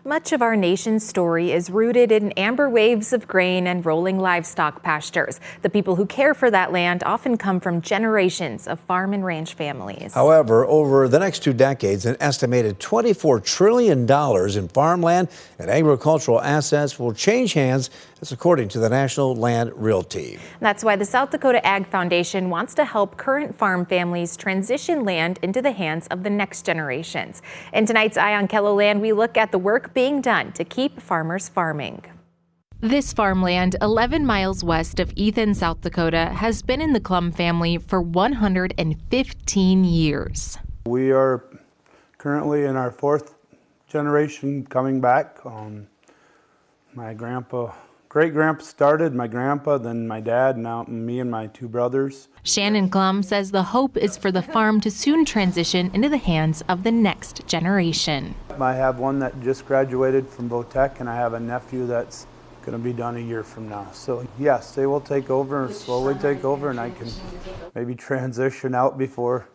Much of our nation's story is rooted in amber waves of grain and rolling livestock pastures. The people who care for that land often come from generations of farm and ranch families. However, over the next 2 decades, an estimated $24 trillion in farmland and agricultural assets will change hands. That's according to the National Land Realty. That's why the South Dakota Ag Foundation wants to help current farm families transition land into the hands of the next generations. In tonight's Eye on KELOLAND, we look at the work being done to keep farmers farming. This farmland, 11 miles west of Ethan, South Dakota, has been in the Klum family for 115 years. We are currently in our 4th generation coming back. My great-grandpa started, my grandpa, then my dad, now me and my 2 brothers. Shannon Klum says the hope is for the farm to soon transition into the hands of the next generation. I have one that just graduated from Votech, and I have a nephew that's going to be done a year from now. So yes, they will take over, slowly take over, and I can maybe transition out before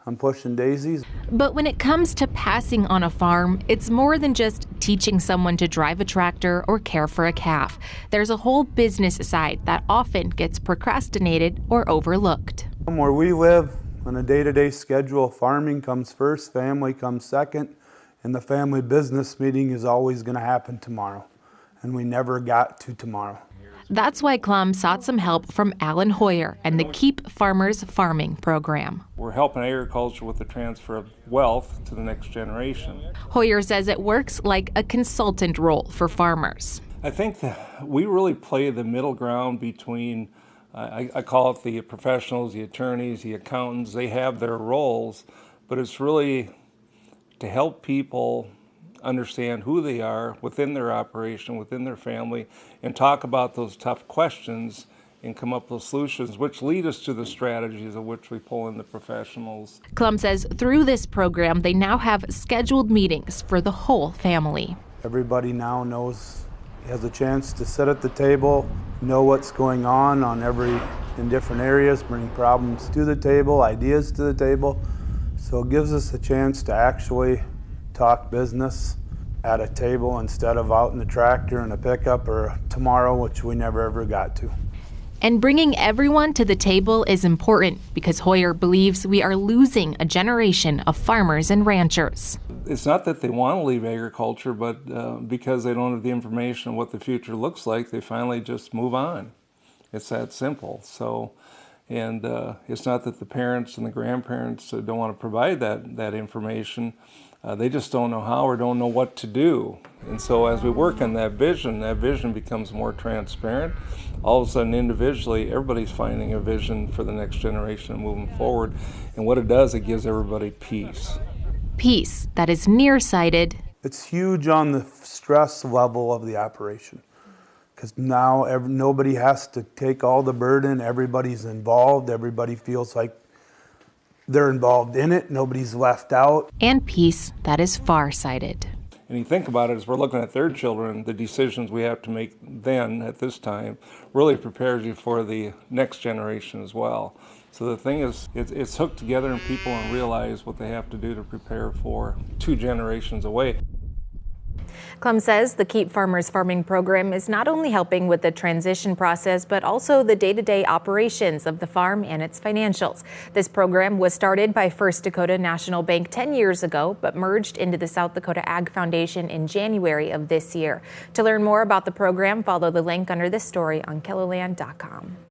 I'm pushing daisies. But when it comes to passing on a farm, it's more than just teaching someone to drive a tractor or care for a calf. There's a whole business side that often gets procrastinated or overlooked. Where we live, on a day-to-day schedule, farming comes first, family comes second, and the family business meeting is always going to happen tomorrow. And we never got to tomorrow. That's why Klum sought some help from Alan Hoyer and the Keep Farmers Farming program. We're helping agriculture with the transfer of wealth to the next generation. Hoyer says it works like a consultant role for farmers. I think that we really play the middle ground between, I call it the professionals, the attorneys, the accountants. They have their roles, but it's really to help people understand who they are within their operation, within their family, and talk about those tough questions and come up with solutions, which lead us to the strategies of which we pull in the professionals. Klum says through this program, they now have scheduled meetings for the whole family. Everybody now has a chance to sit at the table, know what's going on in different areas, bring problems to the table, ideas to the table. So it gives us a chance to actually talk business at a table instead of out in the tractor and a pickup or tomorrow, which we never ever got to. And bringing everyone to the table is important because Hoyer believes we are losing a generation of farmers and ranchers. It's not that they want to leave agriculture, but because they don't have the information of what the future looks like, they finally just move on. It's that simple. So, and it's not that the parents and the grandparents don't want to provide that information. They just don't know how or don't know what to do. And so as we work on that vision becomes more transparent. All of a sudden, individually, everybody's finding a vision for the next generation and moving forward. And what it does, it gives everybody peace. Peace that is nearsighted. It's huge on the stress level of the operation. Because now nobody has to take all the burden, everybody's involved, everybody feels like they're involved in it, nobody's left out. And peace that is far-sighted. And you think about it, as we're looking at their children, the decisions we have to make then, at this time, really prepares you for the next generation as well. So the thing is, it's hooked together and people don't realize what they have to do to prepare for 2 generations away. Klum says the Keep Farmers Farming program is not only helping with the transition process, but also the day-to-day operations of the farm and its financials. This program was started by First Dakota National Bank 10 years ago, but merged into the South Dakota Ag Foundation in January of this year. To learn more about the program, follow the link under this story on KELOLAND.com.